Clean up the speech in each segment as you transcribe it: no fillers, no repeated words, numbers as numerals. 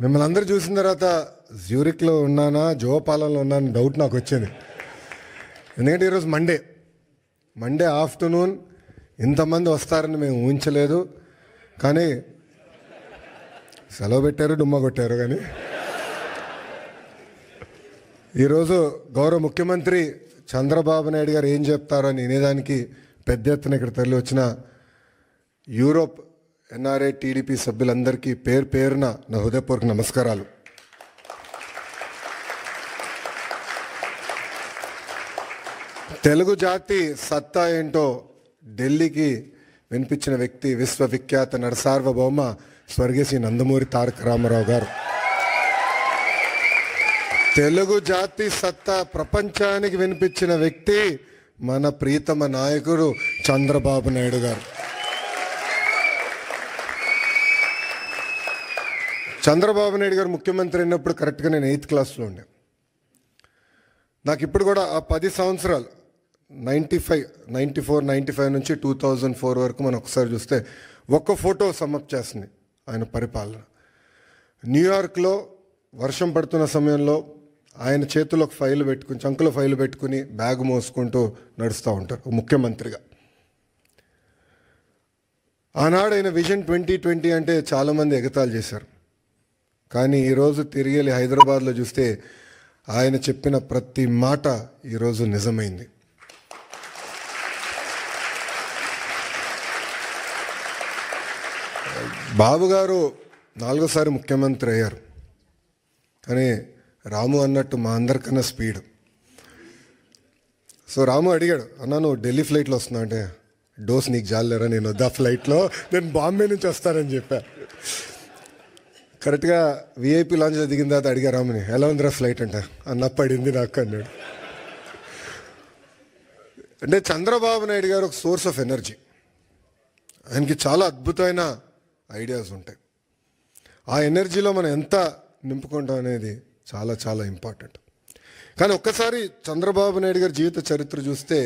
మిమ్మల్ని అందరూ చూసిన తర్వాత జ్యూరిక్లో ఉన్నానా జోపాలంలో ఉన్నానా డౌట్ నాకు వచ్చింది. ఎందుకంటే ఈరోజు మండే ఆఫ్టర్నూన్ ఇంతమంది వస్తారని మేము ఊహించలేదు. కానీ సెలవు పెట్టారు, డుమ్మ కొట్టారు. కానీ ఈరోజు గౌరవ ముఖ్యమంత్రి చంద్రబాబు నాయుడు గారు ఏం చెప్తారని వినేదానికి పెద్ద ఎత్తున ఇక్కడ తరలి వచ్చిన యూరోప్ ఎన్ఆర్ఐ టీడీపీ సభ్యులందరికీ పేరున నా హృదయపూర్వక నమస్కారాలు. తెలుగు జాతి సత్తా ఏంటో ఢిల్లీకి వినిపించిన వ్యక్తి విశ్వవిఖ్యాత నరసార్వభౌమ స్వర్గీయ శ్రీ నందమూరి తారక రామారావు గారు. తెలుగు జాతి సత్తా ప్రపంచానికి వినిపించిన వ్యక్తి మన ప్రీతమ నాయకుడు చంద్రబాబు నాయుడు గారు. చంద్రబాబు నాయుడు గారు ముఖ్యమంత్రి అయినప్పుడు కరెక్ట్గా నేను 8th క్లాస్లో ఉండే. నాకు ఇప్పుడు కూడా ఆ 10 సంవత్సరాలు 94-95 నుంచి 2004 వరకు మనం ఒకసారి చూస్తే ఒక్క ఫోటో సమ్మప్ చేస్తుంది ఆయన పరిపాలన. న్యూయార్క్లో వర్షం పడుతున్న సమయంలో ఆయన చేతిలో ఒక ఫైల్ పెట్టుకుని, చంకులో ఫైల్ పెట్టుకుని బ్యాగ్ మోసుకుంటూ నడుస్తూ ఉంటారు ముఖ్యమంత్రిగా. ఆనాడు ఆయన విజన్ 2020 అంటే చాలామంది ఎగతాళి చేశారు. కానీ ఈరోజు తిరిగి వెళ్ళి హైదరాబాద్లో చూస్తే ఆయన చెప్పిన ప్రతి మాట ఈరోజు నిజమైంది. బాబు గారు 4వ సారి ముఖ్యమంత్రి అయ్యారు. కానీ రాము అన్నట్టు మా అందరికన్నా స్పీడ్. సో రాము అడిగాడు, అన్నా నువ్వు ఢిల్లీ ఫ్లైట్లో వస్తున్నా అంటే, డోస్ నీకు జాలేరా, నేను వద్దా ఫ్లైట్లో, నేను బాంబే నుంచి వస్తానని చెప్పా. కరెక్ట్గా విఐపి లాంచ్లో దిగిన తర్వాత అడిగా రాముని, ఎలా ఉందిరా ఫ్లైట్ అంట, అన్న పడింది నాకు అన్నాడు. అంటే చంద్రబాబు నాయుడు గారు ఒక సోర్స్ ఆఫ్ ఎనర్జీ. ఆయనకి చాలా అద్భుతమైన ఐడియాస్ ఉంటాయి. ఆ ఎనర్జీలో మనం ఎంత నింపుకుంటాం అనేది చాలా చాలా ఇంపార్టెంట్. కానీ ఒక్కసారి చంద్రబాబు నాయుడు గారి జీవిత చరిత్ర చూస్తే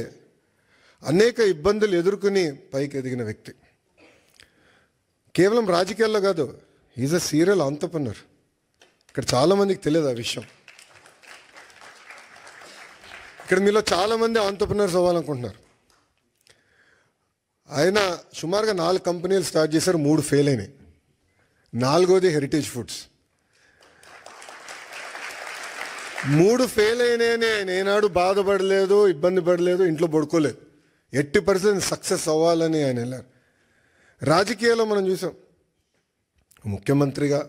అనేక ఇబ్బందులు ఎదుర్కొని పైకి ఎదిగిన వ్యక్తి. కేవలం రాజకీయాల్లో కాదు, ఈజ్ అ సీరియల్ ఆంటర్‌ప్రెన్యూర్. ఇక్కడ చాలామందికి తెలియదు ఆ విషయం. ఇక్కడ మీలో చాలామంది ఆంటర్‌ప్రెన్యూర్స్ అవ్వాలనుకుంటున్నారు. ఆయన సుమారుగా 4 కంపెనీలు స్టార్ట్ చేశారు, 3 ఫెయిల్ అయినాయి. 4వది హెరిటేజ్ ఫుడ్స్. 3 ఫెయిల్ అయినాయని ఆయన ఏనాడు బాధపడలేదు, ఇబ్బంది పడలేదు, ఇంట్లో పడుకోలేదు. 80% సక్సెస్ అవ్వాలని ఆయన వెళ్ళారు. రాజకీయాల్లో మనం చూసాం, ముఖ్యమంత్రిగా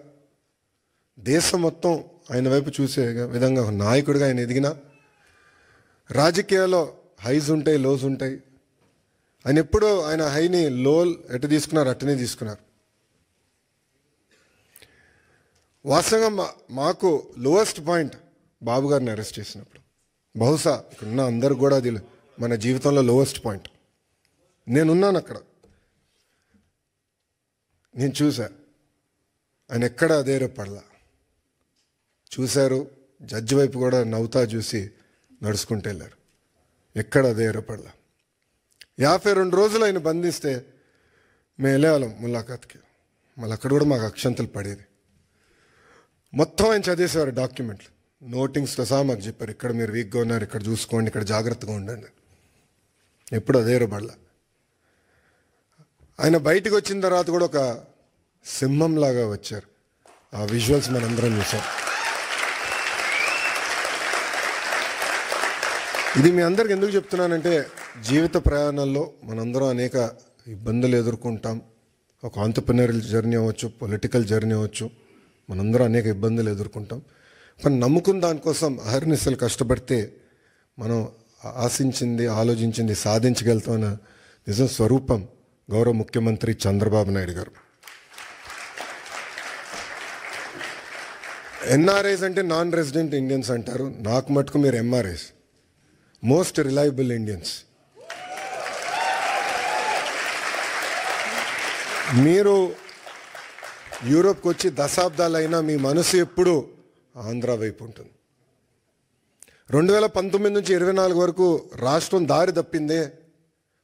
దేశం మొత్తం ఆయన వైపు చూసే విధంగా నాయకుడిగా ఆయన ఎదిగిన. రాజకీయాల్లో హైస్ ఉంటాయి, లోస్ ఉంటాయి. ఆయన ఎప్పుడూ ఆయన హైని లో ఎటు తీసుకున్నారు అట్టనే తీసుకున్నారు. వాస్తవంగా మాకు లోయెస్ట్ పాయింట్ బాబు గారిని అరెస్ట్ చేసినప్పుడు, బహుశా ఇక్కడున్న అందరు కూడా అది మన జీవితంలో లోయెస్ట్ పాయింట్. నేనున్నాను అక్కడ, నేను చూసా. ఆయన ఎక్కడ అధైర్యపడలా. చూశారు, జడ్జి వైపు కూడా నవ్వుతా చూసి నడుచుకుంటూ వెళ్ళారు. ఎక్కడ అధైర్యపడలా. 52 రోజులు ఆయన బంధిస్తే మేము వెళ్ళేవాళ్ళం ములాఖాత్కి. మళ్ళీ అక్కడ కూడా మాకు అక్షంతలు పడేది. మొత్తం ఆయన చదివేసేవారు డాక్యుమెంట్లు, నోటింగ్స్తో సహా మాకు చెప్పారు, ఇక్కడ మీరు వీక్గా ఉన్నారు, ఇక్కడ చూసుకోండి, ఇక్కడ జాగ్రత్తగా ఉండండి. ఎప్పుడు అధైర్యపడలా. ఆయన బయటకు వచ్చిన తర్వాత కూడా ఒక సింహంలాగా వచ్చారు. ఆ విజువల్స్ మనందరం చూసాం. ఇది మీ అందరికి ఎందుకు చెప్తున్నానంటే, జీవిత ప్రయాణాల్లో మనందరం అనేక ఇబ్బందులు ఎదుర్కొంటాం. ఒక ఆంటర్‌ప్రెన్యూరల్ జర్నీ అవ్వచ్చు, పొలిటికల్ జర్నీ అవ్వచ్చు, మనందరం అనేక ఇబ్బందులు ఎదుర్కొంటాం. కానీ నమ్ముకున్న దానికోసం అహర్నిశలు కష్టపడితే మనం ఆశించింది, ఆలోచించింది సాధించగలుగుతామన్న నిజం స్వరూపం గౌరవ ముఖ్యమంత్రి చంద్రబాబు నాయుడు గారు. ఎన్ఆర్ఐస్ అంటే నాన్ రెసిడెంట్ ఇండియన్స్ అంటారు. నాకు మటుకు మీరు ఎంఆర్ఐస్, మోస్ట్ రిలయబుల్ ఇండియన్స్. మీరు యూరోప్కి వచ్చి దశాబ్దాలైనా మీ మనసు ఎప్పుడు ఆంధ్ర వైపు ఉంటుంది. 2019 నుంచి 24 వరకు రాష్ట్రం దారి తప్పిందే,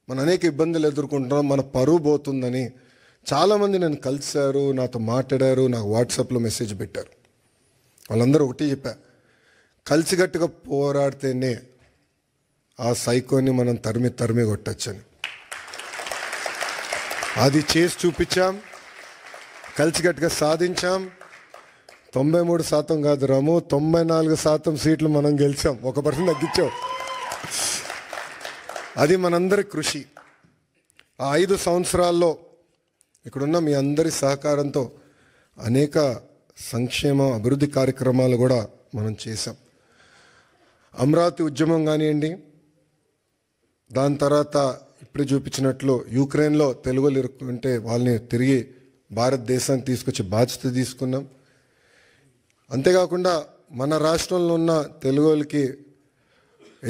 మనం అనేక ఇబ్బందులు ఎదుర్కొంటున్నాం, మన పరువు పోతుందని చాలామంది నన్ను కలిశారు, నాతో మాట్లాడారు, నాకు వాట్సాప్లో మెసేజ్ పెట్టారు. వాళ్ళందరూ ఒకటి చెప్పా, కలిసికట్టుగా పోరాడితేనే ఆ సైకోని మనం తరిమి కొట్టచ్చని. అది చేసి చూపించాం, కలిసికట్టుగా సాధించాం. 93% కాదు రాము, 94% సీట్లు మనం గెలిచాం, 1% తగ్గించాం. అది మనందరి కృషి. ఆ 5 సంవత్సరాల్లో ఇక్కడున్న మీ అందరి సహకారంతో అనేక సంక్షేమ అభివృద్ధి కార్యక్రమాలు కూడా మనం చేశాం. అమరావతి ఉద్యమం కానివ్వండి, దాని తర్వాత ఇప్పుడే చూపించినట్లు యుక్రెయిన్లో తెలుగులు ఇరుక్కుంటే వాళ్ళని తిరిగి భారతదేశానికి తీసుకొచ్చే బాధ్యత తీసుకున్నాం. అంతేకాకుండా మన రాష్ట్రంలో ఉన్న తెలుగులకి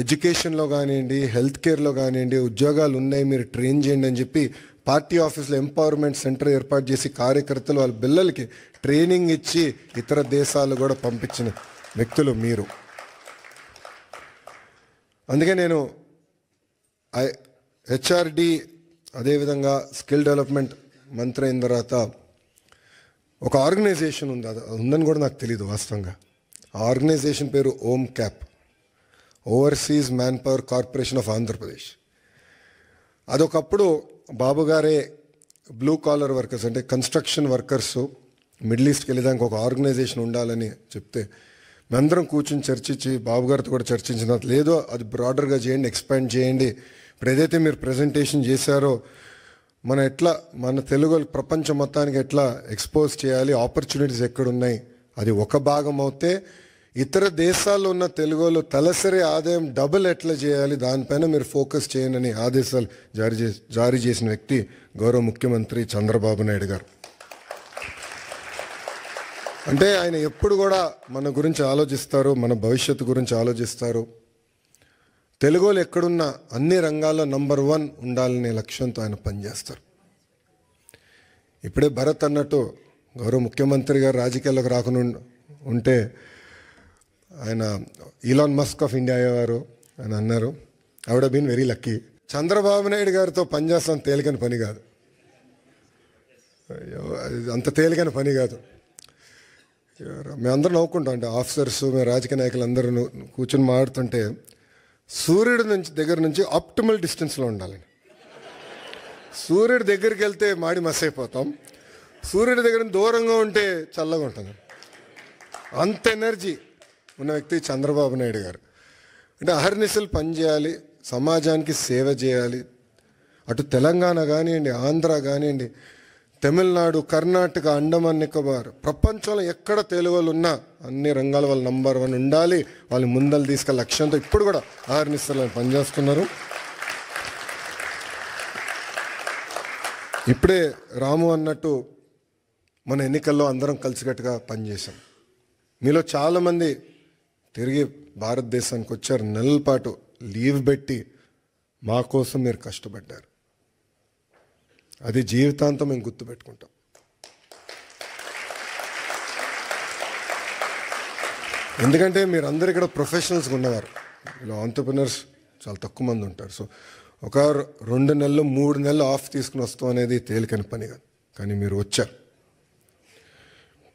ఎడ్యుకేషన్లో కానివ్వండి, హెల్త్ కేర్లో కానివ్వండి ఉద్యోగాలు ఉన్నాయి, మీరు ట్రైన్ చేయండి అని చెప్పి పార్టీ ఆఫీస్లో ఎంపవర్మెంట్ సెంటర్ ఏర్పాటు చేసి కార్యకర్తలు వాళ్ళ పిల్లలకి ట్రైనింగ్ ఇచ్చి ఇతర దేశాలు కూడా పంపించిన వ్యక్తులు మీరు. అందుకే నేను హెచ్ఆర్డి అదేవిధంగా స్కిల్ డెవలప్మెంట్ మంత్రి అయిన తర్వాత ఒక ఆర్గనైజేషన్ ఉంది, అది ఉందని కూడా నాకు తెలియదు వాస్తవంగా. ఆ ఆర్గనైజేషన్ పేరు OMCAP, Overseas Man Power Corporation of Andhra Pradesh. అదొకప్పుడు బాబు గారే బ్లూ కాలర్ వర్కర్స్ అంటే కన్స్ట్రక్షన్ వర్కర్స్ మిడిల్ ఈస్ట్కి వెళ్ళేదానికి ఒక ఆర్గనైజేషన్ ఉండాలని చెప్తే మేమందరం కూర్చొని చర్చించి బాబు గారితో కూడా చర్చించిన, లేదో అది బ్రాడర్గా చేయండి, ఎక్స్పాండ్ చేయండి. ఇప్పుడు ఏదైతే మీరు ప్రజెంటేషన్ చేశారో మన తెలుగు ప్రపంచం మొత్తానికి ఎట్లా ఎక్స్పోజ్ చేయాలి, ఆపర్చునిటీస్ ఎక్కడున్నాయి, అది ఒక భాగం అవుతే ఇతర దేశాల్లో ఉన్న తెలుగులో తలసరి ఆదాయం డబుల్ ఎట్లా చేయాలి, దానిపైన మీరు ఫోకస్ చేయండి ఆదేశాలు జారీ చేసిన వ్యక్తి గౌరవ ముఖ్యమంత్రి చంద్రబాబు నాయుడు గారు. అంటే ఆయన ఎప్పుడు కూడా మన గురించి ఆలోచిస్తారు, మన భవిష్యత్తు గురించి ఆలోచిస్తారు. తెలుగులో ఎక్కడున్నా అన్ని రంగాల్లో నంబర్ 1 ఉండాలనే లక్ష్యంతో ఆయన పనిచేస్తారు. ఇప్పుడే భరత్ అన్నట్టు గౌరవ ముఖ్యమంత్రి గారు రాజకీయాల్లోకి రాకుండా ఉంటే ఆయన ఈలాన్ మస్క్ ఆఫ్ ఇండియా అయ్యేవారు అని అన్నారు. I would been very lucky. Chandrababu Naidu గారితో పనిచేస్తాం తేలికైన పని కాదు, అంత తేలికైన పని కాదు. మేమందరం నవ్వుకుంటాం, అంటే ఆఫీసర్స్ మేము రాజకీయ నాయకులు అందరూ కూర్చొని మాట్లాడుతుంటే సూర్యుడి దగ్గర నుంచి ఆప్టిమల్ డిస్టెన్స్లో ఉండాలని. సూర్యుడి దగ్గరికి వెళ్తే మాడి మస్ అయిపోతాం, సూర్యుడి దగ్గర దూరంగా ఉంటే చల్లగా ఉంటుంది. అంత ఎనర్జీ ఉన్న వ్యక్తి చంద్రబాబు నాయుడు గారు. అంటే అహర్నిశలు పనిచేయాలి, సమాజానికి సేవ చేయాలి. అటు తెలంగాణ కానివ్వండి, ఆంధ్ర కానివ్వండి, తమిళనాడు, కర్ణాటక, అండమాన్ నికోబార్, ప్రపంచంలో ఎక్కడ తెలుగు వాళ్ళు ఉన్నా అన్ని రంగాల వాళ్ళు నంబర్ 1 ఉండాలి, వాళ్ళు ముందలు తీసుకెళ్ళే లక్ష్యంతో ఇప్పుడు కూడా అహర్నిశలు పనిచేస్తున్నారు. ఇప్పుడే రాము అన్నట్టు మన ఎన్నికల్లో అందరం కలిసికట్టుగా పనిచేశాం. మీలో చాలామంది తిరిగి భారతదేశానికి వచ్చారు, నెలల పాటు లీవ్ పెట్టి మా కోసం మీరు కష్టపడ్డారు. అది జీవితాంతం మేము గుర్తుపెట్టుకుంటాం. ఎందుకంటే మీరందరూ ఇక్కడ ప్రొఫెషనల్స్గా ఉన్నవారు, ఇలా ఆంటర్ప్రినర్స్ చాలా తక్కువ మంది ఉంటారు. సో ఒక 2 నెలలు 3 నెలలు ఆఫ్ తీసుకుని వస్తాం అనేది తేలికైన పని కాదు, కానీ మీరు వచ్చారు.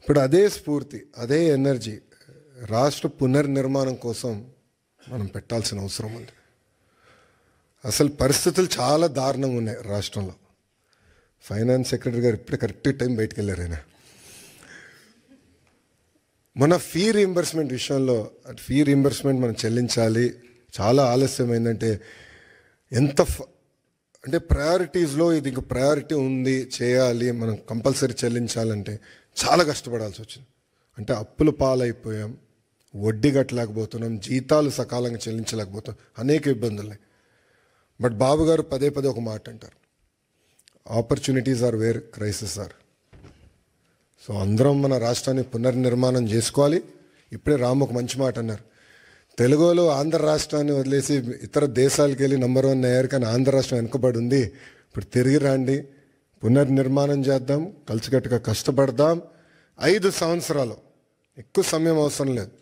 ఇప్పుడు అదే స్ఫూర్తి, అదే ఎనర్జీ రాష్ట్ర పునర్నిర్మాణం కోసం మనం పెట్టాల్సిన అవసరం ఉంది. అసలు పరిస్థితులు చాలా దారుణంగా ఉన్నాయి రాష్ట్రంలో. ఫైనాన్స్ సెక్రటరీ గారు ఇప్పుడే కరెక్ట్ టైం బయటకు వెళ్ళారు. ఆయన మన ఫీ రీయింబర్స్మెంట్ విషయంలో, ఫీ రీయింబర్స్మెంట్ మనం చెల్లించాలి, చాలా ఆలస్యమైందంటే అంటే ప్రయారిటీస్లో ఇది ఇంక ప్రయారిటీ ఉంది, చేయాలి, మనం కంపల్సరీ చెల్లించాలంటే చాలా కష్టపడాల్సి వచ్చింది. అంటే అప్పుల పాలైపోయాం, వడ్డీ కట్టలేకపోతున్నాం, జీతాలు సకాలంగా చెల్లించలేకపోతున్నాం, అనేక ఇబ్బందులు. బట్ బాబు గారు పదే ఒక మాట అంటారు, opportunities are where crisis are. So అందరం మన రాష్ట్రాన్ని పునర్నిర్మాణం చేసుకోవాలి. ఇప్పుడే రాము ఒక మంచి మాట అన్నారు, తెలుగులో ఆంధ్ర రాష్ట్రాన్ని వదిలేసి ఇతర దేశాలకు వెళ్ళి నంబర్ 1 అయ్యారు, కానీ ఆంధ్ర రాష్ట్రం వెనుకబడి ఉంది. ఇప్పుడు తిరిగి రండి, పునర్నిర్మాణం చేద్దాం, కలిసికట్టుగా కష్టపడదాం. 5 సంవత్సరాలు, ఎక్కువ సమయం అవసరం లేదు,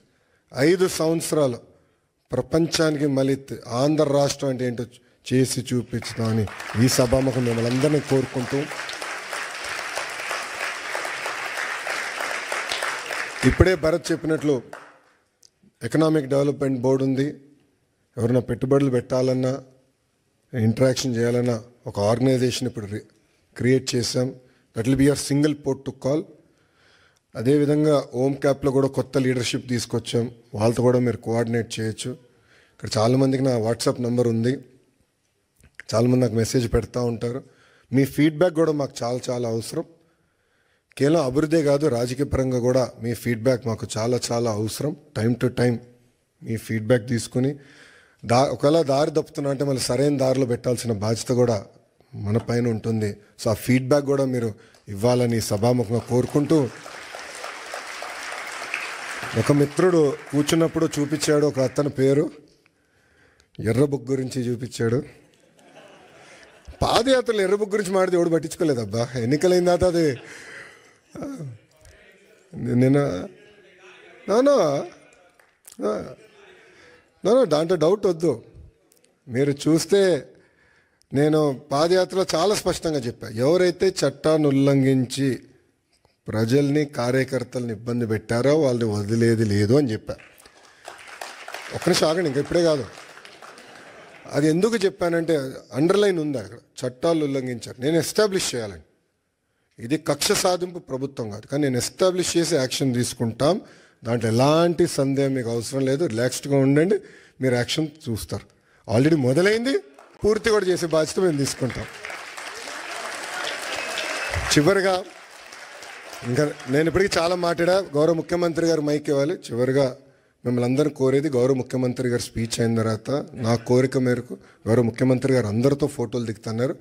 5 సంవత్సరాలు ప్రపంచానికి మళ్ళీ ఆంధ్ర రాష్ట్రం అంటే ఏంటో చేసి చూపించుతామని ఈ సభాముఖం మిమ్మల్ని అందరినీ కోరుకుంటూ ఇప్పుడే భరత్ చెప్పినట్లు ఎకనామిక్ డెవలప్మెంట్ బోర్డు ఉంది. ఎవరైనా పెట్టుబడులు పెట్టాలన్నా ఇంటరాక్షన్ చేయాలన్నా ఒక ఆర్గనైజేషన్ ఇప్పుడు క్రియేట్ చేసాం. That will be your single port to call. అదేవిధంగా ఓమ్ క్యాప్లో కూడా కొత్త లీడర్షిప్ తీసుకొచ్చాం. వాళ్ళతో కూడా మీరు కోఆర్డినేట్ చేయొచ్చు. ఇక్కడ చాలామందికి నా వాట్సాప్ నెంబర్ ఉంది. చాలామంది నాకు మెసేజ్ పెడతా ఉంటారు. మీ ఫీడ్బ్యాక్ కూడా మాకు చాలా చాలా అవసరం. కేవలం అభివృద్ధే కాదు, రాజకీయ పరంగా కూడా మీ ఫీడ్బ్యాక్ మాకు చాలా చాలా అవసరం. Time to time me feedback తీసుకుని ఒకవేళ దారి తప్పుతున్నా అంటే మళ్ళీ సరైన దారిలో పెట్టాల్సిన బాధ్యత కూడా మన పైన ఉంటుంది. సో ఆ ఫీడ్బ్యాక్ కూడా మీరు ఇవ్వాలని సభాముఖంగా కోరుకుంటూ, ఒక మిత్రుడు కూర్చున్నప్పుడు చూపించాడు, ఒక అతని పేరు ఎర్ర బుక్ గురించి చూపించాడు. పాదయాత్రలు ఎర్ర బుక్ గురించి మాడితే ఎవడు పట్టించుకోలేదబ్బా. ఎన్నికలైన తర్వాత అది నేను దాంట్లో డౌట్ వద్దు. మీరు చూస్తే నేను పాదయాత్రలో చాలా స్పష్టంగా చెప్పాను, ఎవరైతే చట్టాన్ని ఉల్లంఘించి ప్రజల్ని కార్యకర్తల్ని ఇబ్బంది పెట్టారో వాళ్ళని వదిలేది లేదు అని చెప్పా. ఒక్క నిమిషం ఆగండి, ఇంకా ఇప్పుడే కాదు. అది ఎందుకు చెప్పానంటే అండర్లైన్ ఉంది అక్కడ, చట్టాలు ఉల్లంఘించారు. నేను ఎస్టాబ్లిష్ చేయాలని. ఇది కక్ష సాధింపు ప్రభుత్వం కాదు, కానీ నేను ఎస్టాబ్లిష్ చేసి యాక్షన్ తీసుకుంటాం. దాంట్లో ఎలాంటి సందేహం మీకు అవసరం లేదు. రిలాక్స్డ్గా ఉండండి, మీరు యాక్షన్ చూస్తారు. ఆల్రెడీ మొదలైంది, పూర్తి కూడా చేసే బాధ్యత మేము తీసుకుంటాం. చివరిగా ఇంకా నేను ఇప్పటికీ చాలా మాట్లాడా, గౌరవ ముఖ్యమంత్రి గారు మైక్ ఇవ్వాలి. చివరిగా మిమ్మల్ని అందరినీ కోరేది, గౌరవ ముఖ్యమంత్రి గారు స్పీచ్ అయిన తర్వాత నా కోరిక మేరకు గౌరవ ముఖ్యమంత్రి గారు అందరితో ఫోటోలు దిగుతున్నారు.